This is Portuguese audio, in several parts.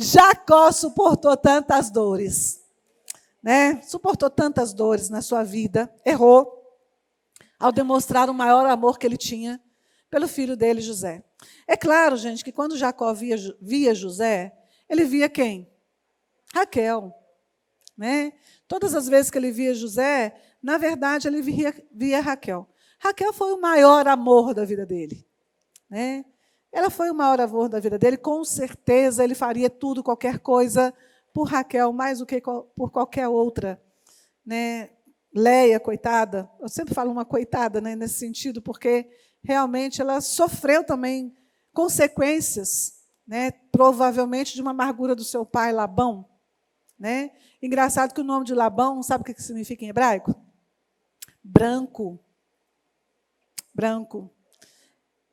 Jacó suportou tantas dores, né? Suportou tantas dores na sua vida, errou ao demonstrar o maior amor que ele tinha pelo filho dele, José. É claro, gente, que quando Jacó via José, ele via quem? Raquel, né? Todas as vezes que ele via José, na verdade, ele via Raquel. Raquel foi o maior amor da vida dele, né? Ela foi o maior amor da vida dele, com certeza ele faria tudo, qualquer coisa, por Raquel, mais do que por qualquer outra, né? Leia, coitada, eu sempre falo uma coitada, né, nesse sentido, porque realmente ela sofreu também consequências, né, provavelmente de uma amargura do seu pai, Labão. Né? Engraçado que o nome de Labão, sabe o que significa em hebraico? Branco. Branco.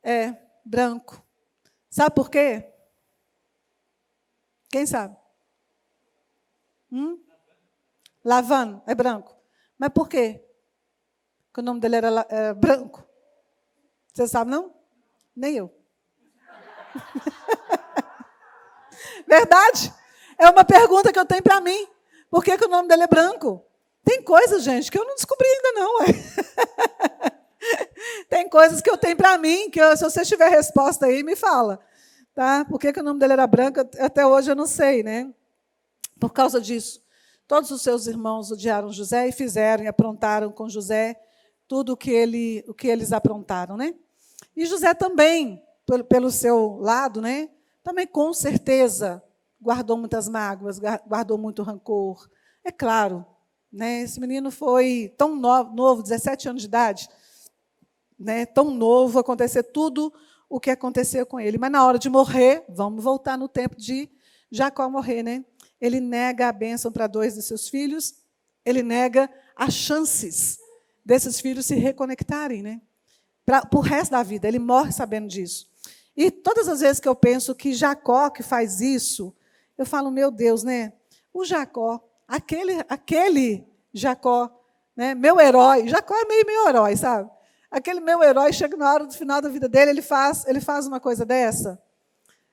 É, branco. Sabe por quê? Quem sabe? Lavan, é branco. Mas por quê? Que o nome dele era branco. Você sabe, não? Nem eu. Verdade? É uma pergunta que eu tenho para mim. Por que o nome dele é branco? Tem coisas, gente, que eu não descobri ainda não. Tem coisas que eu tenho para mim, que se você tiver resposta aí, me fala. Tá? Por que o nome dele era branco? Até hoje eu não sei, né? Por causa disso, todos os seus irmãos odiaram José e fizeram e aprontaram com José tudo o que eles aprontaram, né? E José também, pelo seu lado, né? Também com certeza guardou muitas mágoas, guardou muito rancor. É claro, né? Esse menino foi tão novo, 17 anos de idade, né? Tão novo, acontecer tudo o que aconteceu com ele. Mas na hora de morrer, vamos voltar no tempo de Jacó morrer, né? Ele nega a bênção para 2 de seus filhos, ele nega as chances desses filhos se reconectarem, né? Para o resto da vida, ele morre sabendo disso. E todas as vezes que eu penso que Jacó que faz isso, eu falo, meu Deus, né? O Jacó, aquele Jacó, né? Meu herói. Jacó é meio herói, sabe? Aquele meu herói chega na hora do final da vida dele, ele faz uma coisa dessa.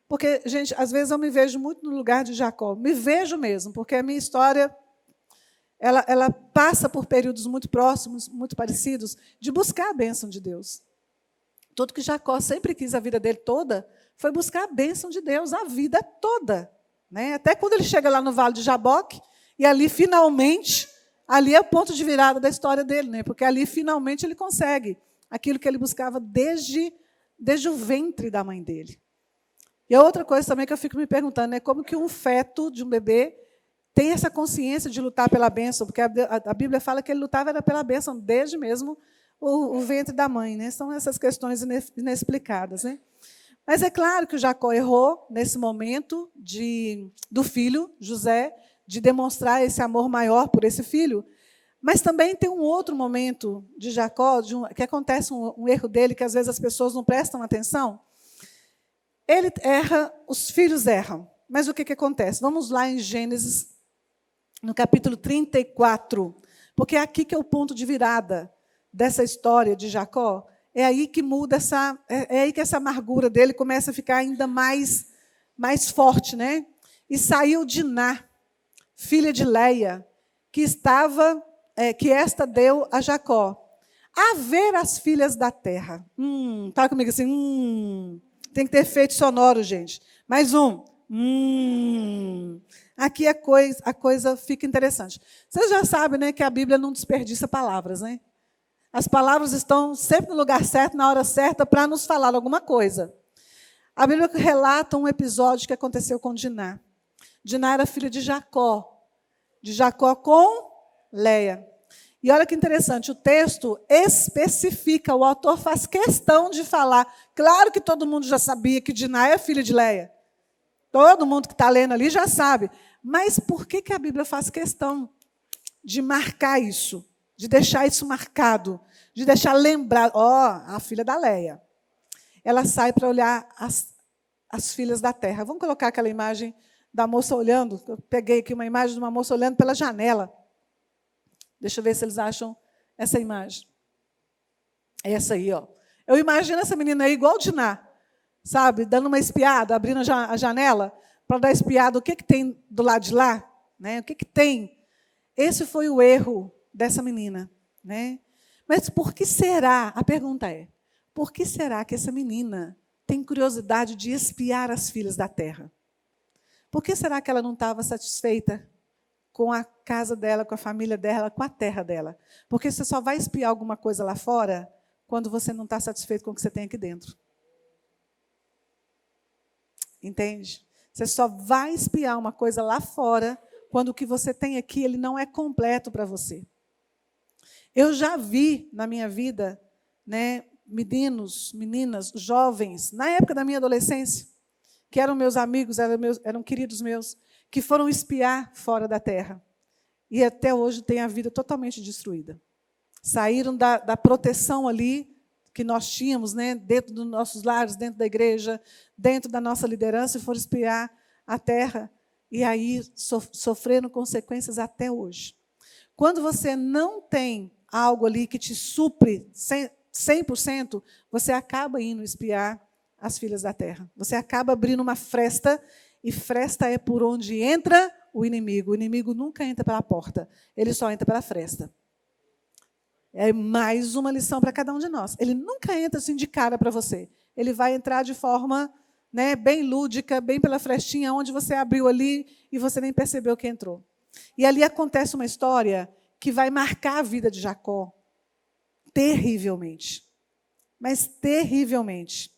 Porque, gente, às vezes eu me vejo muito no lugar de Jacó. Me vejo mesmo, porque a minha história ela passa por períodos muito próximos, muito parecidos, de buscar a bênção de Deus. Tudo que Jacó sempre quis a vida dele toda foi buscar a bênção de Deus a vida toda. Né? Até quando ele chega lá no Vale de Jaboque, e ali, finalmente, ali é o ponto de virada da história dele, né? Porque ali, finalmente, ele consegue aquilo que ele buscava desde o ventre da mãe dele. E a outra coisa também que eu fico me perguntando é como que um feto de um bebê tem essa consciência de lutar pela bênção, porque a Bíblia fala que ele lutava pela bênção desde mesmo o ventre da mãe. Né? São essas questões inexplicadas. Né? Mas é claro que o Jacó errou nesse momento do filho, José, de demonstrar esse amor maior por esse filho. Mas também tem um outro momento de Jacó, que acontece um erro dele, que às vezes as pessoas não prestam atenção. Ele erra, os filhos erram. Mas o que acontece? Vamos lá em Gênesis, no capítulo 34, porque é aqui que é o ponto de virada dessa história de Jacó. É aí que muda é aí que essa amargura dele começa a ficar ainda mais forte, né? E saiu Diná, filha de Leia, que esta deu a Jacó, a ver as filhas da terra. Fala comigo assim, tem que ter efeito sonoro, gente. Mais um. Aqui a coisa fica interessante. Vocês já sabem, né, que a Bíblia não desperdiça palavras, né? As palavras estão sempre no lugar certo, na hora certa, para nos falar alguma coisa. A Bíblia relata um episódio que aconteceu com Diná. Diná era filha de Jacó com Leia. E olha que interessante, o texto especifica, o autor faz questão de falar. Claro que todo mundo já sabia que Diná é filha de Leia. Todo mundo que está lendo ali já sabe. Mas por que a Bíblia faz questão de marcar isso? De deixar isso marcado? De deixar lembrar, a filha da Leia. Ela sai para olhar as filhas da terra. Vamos colocar aquela imagem da moça olhando. Eu peguei aqui uma imagem de uma moça olhando pela janela. Deixa eu ver se eles acham essa imagem. É essa aí, ó. Eu imagino essa menina aí igual Diná, sabe? Dando uma espiada, abrindo a janela, para dar espiada o que tem do lado de lá, né? O que tem. Esse foi o erro dessa menina, né? Mas por que será? A pergunta é: por que será que essa menina tem curiosidade de espiar as filhas da terra? Por que será que ela não estava satisfeita com a casa dela, com a família dela, com a terra dela? Porque você só vai espiar alguma coisa lá fora quando você não está satisfeito com o que você tem aqui dentro. Entende? Você só vai espiar uma coisa lá fora quando o que você tem aqui ele não é completo para você. Eu já vi na minha vida, né, meninos, meninas, jovens, na época da minha adolescência, que eram meus amigos, eram queridos meus, que foram espiar fora da terra. E até hoje têm a vida totalmente destruída. Saíram da proteção ali que nós tínhamos, né, dentro dos nossos lares, dentro da igreja, dentro da nossa liderança, e foram espiar a terra. E aí sofreram consequências até hoje. Quando você não tem algo ali que te supre 100%, você acaba indo espiar as filhas da terra. Você acaba abrindo uma fresta, e fresta é por onde entra o inimigo. O inimigo nunca entra pela porta, ele só entra pela fresta. É mais uma lição para cada um de nós. Ele nunca entra assim de cara para você. Ele vai entrar de forma, né, bem lúdica, bem pela frestinha, onde você abriu ali e você nem percebeu que entrou. E ali acontece uma história que vai marcar a vida de Jacó terrivelmente. Mas terrivelmente.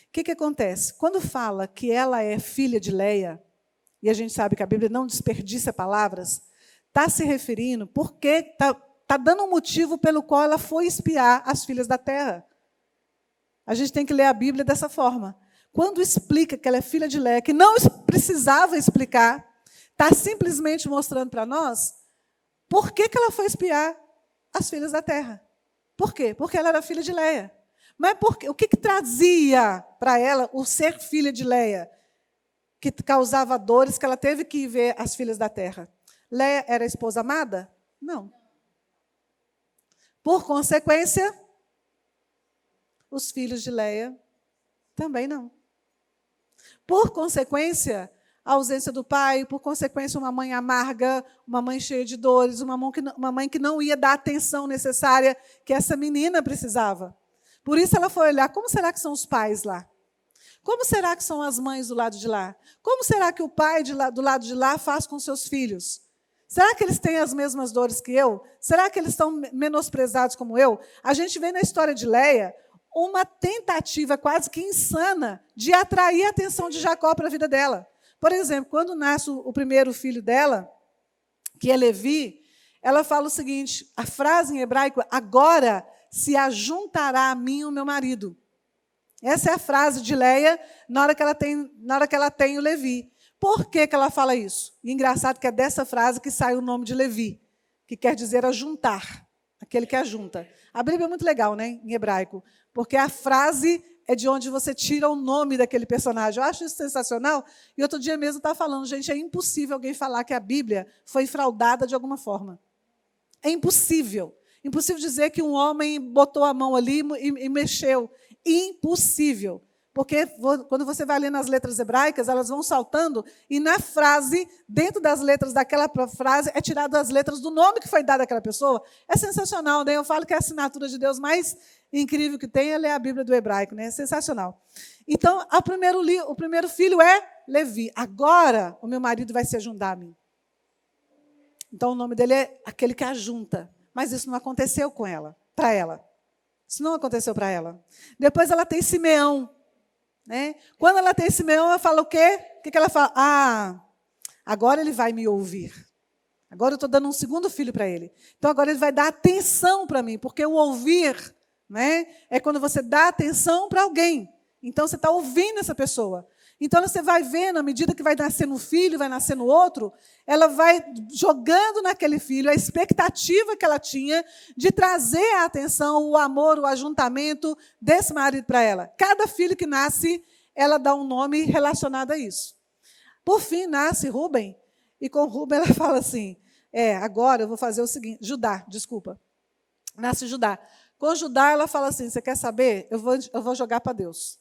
O que acontece? Quando fala que ela é filha de Leia, e a gente sabe que a Bíblia não desperdiça palavras, está se referindo porque está dando um motivo pelo qual ela foi espiar as filhas da terra. A gente tem que ler a Bíblia dessa forma. Quando explica que ela é filha de Leia, que não precisava explicar, está simplesmente mostrando para nós por que ela foi espiar as filhas da terra. Por quê? Porque ela era filha de Leia. Mas o que trazia para ela o ser filha de Leia? Que causava dores, que ela teve que ver as filhas da terra. Leia era a esposa amada? Não. Por consequência, os filhos de Leia também não. Por consequência, a ausência do pai, por consequência, uma mãe amarga, uma mãe cheia de dores, uma mãe que não ia dar a atenção necessária que essa menina precisava. Por isso ela foi olhar, como será que são os pais lá? Como será que são as mães do lado de lá? Como será que o pai do lado de lá faz com seus filhos? Será que eles têm as mesmas dores que eu? Será que eles estão menosprezados como eu? A gente vê na história de Leia uma tentativa quase que insana de atrair a atenção de Jacó para a vida dela. Por exemplo, quando nasce o primeiro filho dela, que é Levi, ela fala o seguinte, a frase em hebraico, agora se ajuntará a mim o meu marido. Essa é a frase de Leia na hora que ela tem o Levi. Por que ela fala isso? E engraçado que é dessa frase que sai o nome de Levi, que quer dizer ajuntar, aquele que ajunta. A Bíblia é muito legal, né, em hebraico, porque a frase é de onde você tira o nome daquele personagem. Eu acho isso sensacional. E outro dia mesmo eu estava falando, gente, é impossível alguém falar que a Bíblia foi fraudada de alguma forma. É impossível. Impossível dizer que um homem botou a mão ali e mexeu. Impossível. Porque quando você vai lendo as letras hebraicas, elas vão saltando, e na frase, dentro das letras daquela frase, é tirado as letras do nome que foi dado àquela pessoa. É sensacional, né? Eu falo que a assinatura de Deus mais incrível que tem é ler a Bíblia do hebraico, né? É sensacional. Então, o primeiro filho é Levi. Agora, o meu marido vai se ajuntar a mim. Então, o nome dele é aquele que ajunta. Mas isso não aconteceu com ela, para ela. Isso não aconteceu para ela. Depois ela tem Simeão. Né? Quando ela tem Simeão, ela fala o quê? O que ela fala? Ah, agora ele vai me ouvir. Agora eu estou dando um segundo filho para ele. Então agora ele vai dar atenção para mim, porque o ouvir, né, é quando você dá atenção para alguém. Então você está ouvindo essa pessoa. Então você vai vendo, à medida que vai nascendo um filho, vai nascendo outro, ela vai jogando naquele filho a expectativa que ela tinha de trazer a atenção, o amor, o ajuntamento desse marido para ela. Cada filho que nasce, ela dá um nome relacionado a isso. Por fim, nasce Rúben, e com Rúben ela fala assim, agora eu vou fazer o seguinte, nasce Judá. Com Judá ela fala assim, você quer saber? Eu vou jogar para Deus.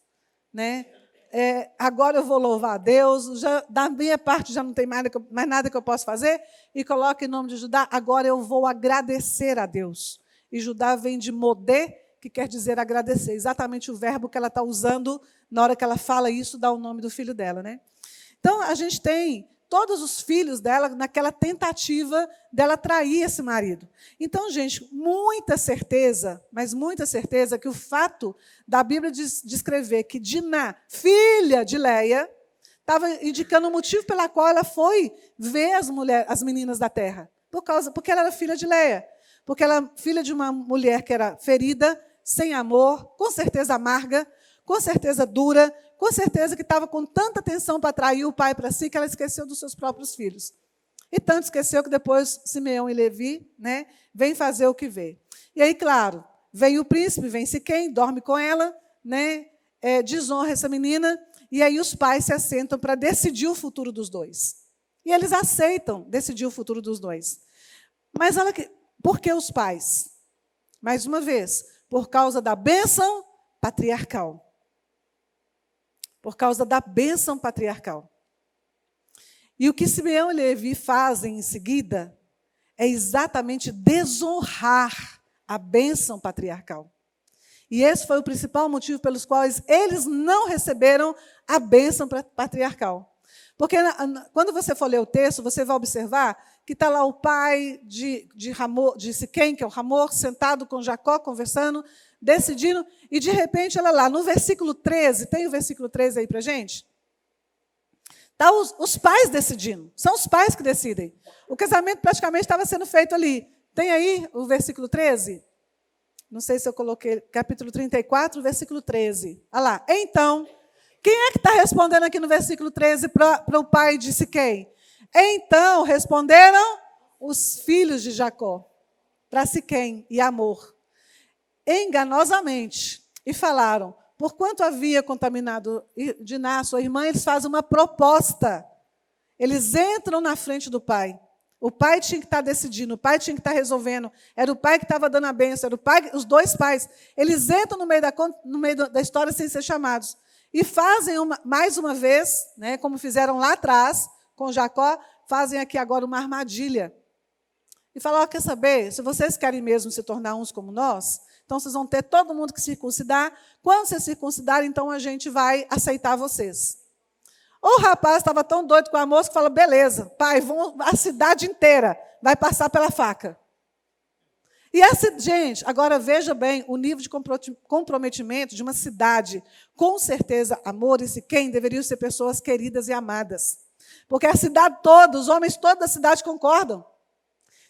Né? agora eu vou louvar a Deus, da minha parte já não tem mais nada que eu possa fazer, e coloca em nome de Judá, agora eu vou agradecer a Deus. E Judá vem de modé, que quer dizer agradecer, exatamente o verbo que ela está usando na hora que ela fala isso, dá o nome do filho dela. Né? Então, a gente tem todos os filhos dela naquela tentativa dela trair esse marido. Então, gente, muita certeza, mas muita certeza que o fato da Bíblia descrever que Diná, filha de Leia, estava indicando o motivo pela qual ela foi ver as meninas da terra. Porque ela era filha de Leia. Porque ela era filha de uma mulher que era ferida, sem amor, com certeza amarga, com certeza dura, com certeza que estava com tanta atenção para atrair o pai para si, que ela esqueceu dos seus próprios filhos. E tanto esqueceu que depois Simeão e Levi, né, vêm fazer o que vê. E aí, claro, vem o príncipe, vem Siquém, dorme com ela, né, desonra essa menina, e aí os pais se assentam para decidir o futuro dos dois. E eles aceitam decidir o futuro dos dois. Mas por que os pais? Mais uma vez, por causa da bênção patriarcal. Por causa da bênção patriarcal. E o que Simeão e Levi fazem em seguida é exatamente desonrar a bênção patriarcal. E esse foi o principal motivo pelos quais eles não receberam a bênção patriarcal. Porque quando você for ler o texto, você vai observar que está lá o pai de Siquém, que é o Hamor, sentado com Jacó, conversando, decidindo, e de repente, olha lá, no versículo 13, tem o versículo 13 aí para a gente? Está os pais decidindo, são os pais que decidem. O casamento praticamente estava sendo feito ali. Tem aí o versículo 13? Não sei se eu coloquei, capítulo 34, versículo 13. Olha lá, então, quem é que está respondendo aqui no versículo 13 para o pai de Siquém? Então responderam os filhos de Jacó, para Siquém e Hamor, enganosamente, e falaram, porquanto havia contaminado Diná, sua irmã, eles fazem uma proposta. Eles entram na frente do pai. O pai tinha que estar decidindo, o pai tinha que estar resolvendo. Era o pai que estava dando a bênção, era o pai, os dois pais. Eles entram no meio da história sem ser chamados. E fazem, mais uma vez, né, como fizeram lá atrás, com Jacó, fazem aqui agora uma armadilha. E falam, quer saber, se vocês querem mesmo se tornar uns como nós, então vocês vão ter todo mundo que circuncidar. Quando vocês circuncidarem, então a gente vai aceitar vocês. O rapaz estava tão doido com a moça que falou, beleza, pai, a cidade inteira vai passar pela faca. E gente, agora veja bem o nível de comprometimento de uma cidade. Com certeza, Hamor e Siquém deveriam ser pessoas queridas e amadas. Porque a cidade toda, os homens todos da cidade concordam.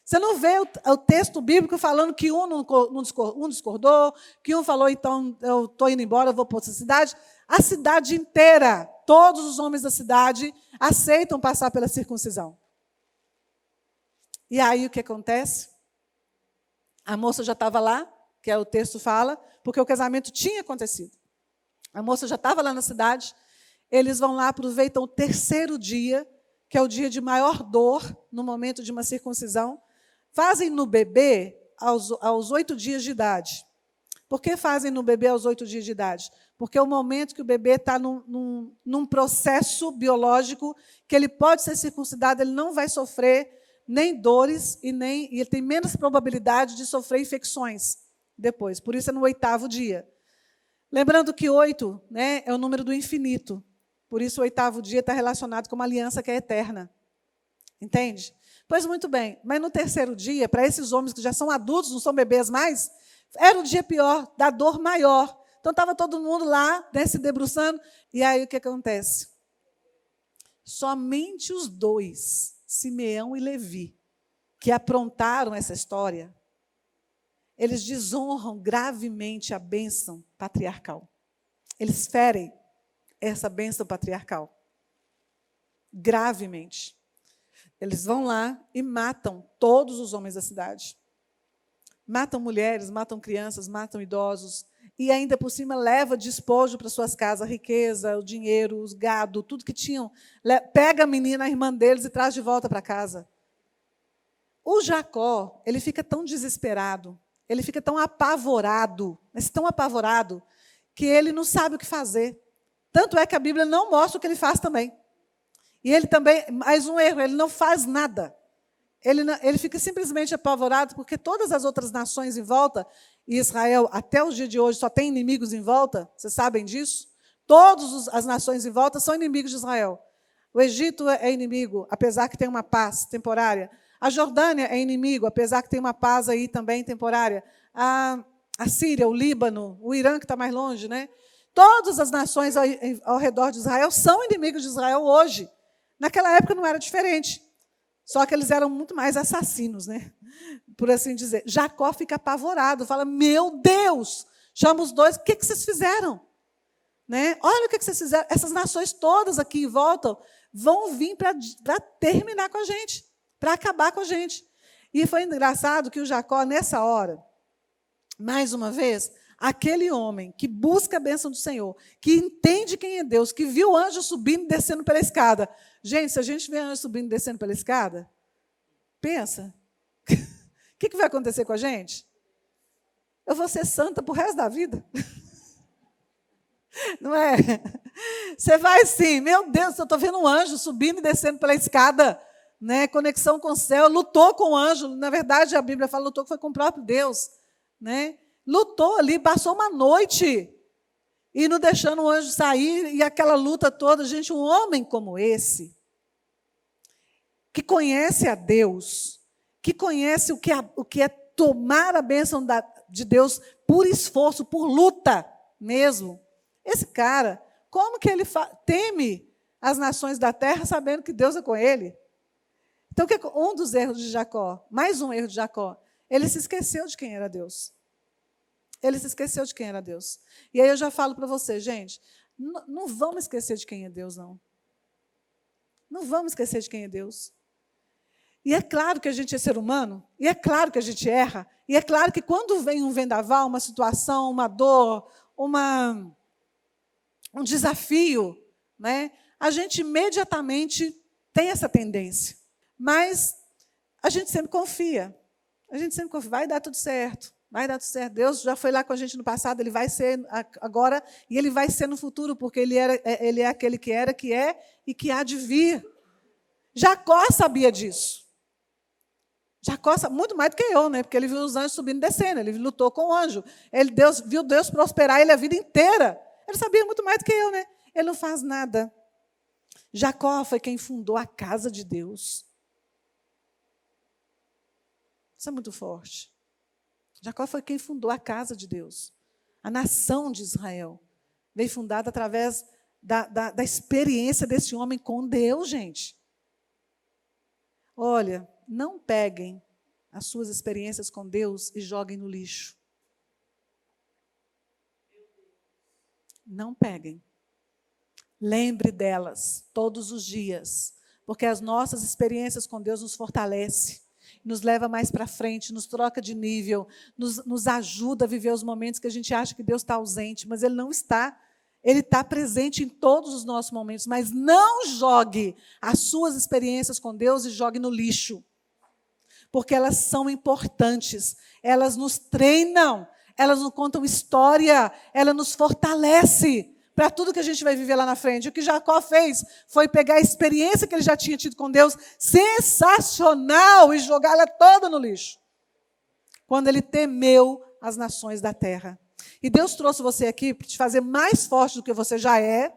Você não vê o texto bíblico falando que um discordou, que um falou, então, eu estou indo embora, eu vou para outra cidade. A cidade inteira, todos os homens da cidade, aceitam passar pela circuncisão. E aí o que acontece? A moça já estava lá, que é o texto fala, porque o casamento tinha acontecido. A moça já estava lá na cidade, eles vão lá, aproveitam o terceiro dia, que é o dia de maior dor, no momento de uma circuncisão, fazem no bebê aos 8 dias de idade. Por que fazem no bebê aos 8 dias de idade? Porque é o momento que o bebê está num processo biológico que ele pode ser circuncidado, ele não vai sofrer nem dores e ele tem menos probabilidade de sofrer infecções depois. Por isso é no 8º dia. Lembrando que 8, né, é o número do infinito. Por isso o 8º dia está relacionado com uma aliança que é eterna. Entende? Pois muito bem, mas no terceiro dia, para esses homens que já são adultos, não são bebês mais, era o dia pior, da dor maior. Então estava todo mundo lá, né, se debruçando, e aí o que acontece? Somente os dois, Simeão e Levi, que aprontaram essa história, eles desonram gravemente a bênção patriarcal. Eles ferem essa bênção patriarcal. Gravemente. Eles vão lá e matam todos os homens da cidade. Matam mulheres, matam crianças, matam idosos. E ainda por cima leva despojo para suas casas, a riqueza, o dinheiro, os gado, tudo que tinham. Pega a menina, a irmã deles, e traz de volta para casa. O Jacó, ele fica tão desesperado, ele fica tão apavorado, mas tão apavorado, que ele não sabe o que fazer. Tanto é que a Bíblia não mostra o que ele faz também. E ele também, mais um erro, ele não faz nada. Ele fica simplesmente apavorado, porque todas as outras nações em volta, e Israel, até o dia de hoje, só tem inimigos em volta, vocês sabem disso? Todas as nações em volta são inimigos de Israel. O Egito é inimigo, apesar que tem uma paz temporária. A Jordânia é inimigo, apesar que tem uma paz aí também temporária. A Síria, o Líbano, o Irã, que está mais longe, né? Todas as nações ao redor de Israel são inimigos de Israel hoje. Naquela época não era diferente. Só que eles eram muito mais assassinos, né? Por assim dizer. Jacó fica apavorado, fala, meu Deus, chama os dois, o que vocês fizeram? Né? Olha o que vocês fizeram. Essas nações todas aqui em volta vão vir para terminar com a gente, para acabar com a gente. E foi engraçado que o Jacó, nessa hora, mais uma vez, aquele homem que busca a bênção do Senhor, que entende quem é Deus, que viu o anjo subindo e descendo pela escada. Gente, se a gente vê anjo subindo e descendo pela escada, pensa, o que vai acontecer com a gente? Eu vou ser santa para o resto da vida. Não é? Você vai assim, meu Deus, eu estou vendo um anjo subindo e descendo pela escada, né? Conexão com o céu, lutou com o anjo, na verdade a Bíblia fala, lutou que foi com o próprio Deus, né? Lutou ali, passou uma noite, e não deixando o anjo sair, e aquela luta toda, gente, um homem como esse, que conhece a Deus, que conhece o que é tomar a bênção de Deus por esforço, por luta mesmo. Esse cara, como que ele teme as nações da terra sabendo que Deus é com ele? Então, um dos erros de Jacó, mais um erro de Jacó, ele se esqueceu de quem era Deus. Ele se esqueceu de quem era Deus. E aí eu já falo para você, gente, não vamos esquecer de quem é Deus, não. Não vamos esquecer de quem é Deus. E é claro que a gente é ser humano, e é claro que a gente erra, e é claro que quando vem um vendaval, uma situação, uma dor, um desafio, né, a gente imediatamente tem essa tendência. Mas a gente sempre confia. A gente sempre confia, vai dar tudo certo. Vai dar tudo certo. Deus já foi lá com a gente no passado, Ele vai ser agora, e Ele vai ser no futuro, porque Ele é aquele que era, que é e que há de vir. Jacó sabia disso. Jacó sabe muito mais do que eu, né? Porque ele viu os anjos subindo e descendo, ele lutou com o anjo. Viu Deus prosperar ele a vida inteira. Ele sabia muito mais do que eu, né? Ele não faz nada. Jacó foi quem fundou a casa de Deus. Isso é muito forte. Jacó foi quem fundou a casa de Deus. A nação de Israel veio fundada através da experiência desse homem com Deus, gente. Olha, não peguem as suas experiências com Deus e joguem no lixo. Não peguem. Lembre delas todos os dias, porque as nossas experiências com Deus nos fortalecem, nos leva mais para frente, nos troca de nível, nos ajuda a viver os momentos que a gente acha que Deus está ausente, mas Ele não está. Ele está presente em todos os nossos momentos, mas não jogue as suas experiências com Deus e jogue no lixo, porque elas são importantes, elas nos treinam, elas nos contam história, elas nos fortalecem para tudo que a gente vai viver lá na frente. O que Jacó fez foi pegar a experiência que ele já tinha tido com Deus, sensacional, e jogá-la toda no lixo, quando ele temeu as nações da terra. E Deus trouxe você aqui para te fazer mais forte do que você já é.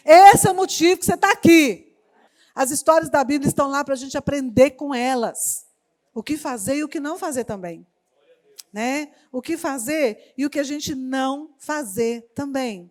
Esse é o motivo que você está aqui. As histórias da Bíblia estão lá para a gente aprender com elas. O que fazer e o que não fazer também. Né? O que fazer e o que a gente não fazer também.